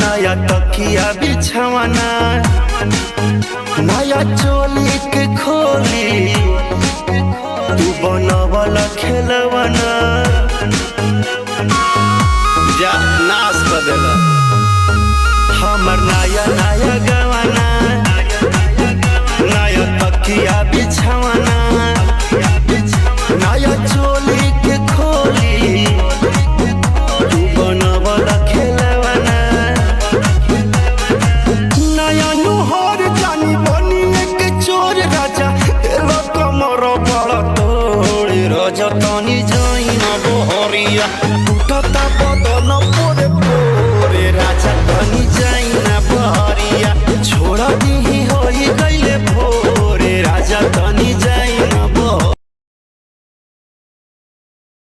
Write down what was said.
नया तकिया बिछावना नया चोली के खोली तू बनवला खेलवना जा नाश कर देला हमर नया नया गवाना नया तकिया बिछावना नया चोली के खोली तू बनवला खेलवना नया नुहर जानी बनी एक चोर राजा एलो कमर बड़ तोड़ रजतनी जाई न बहरिया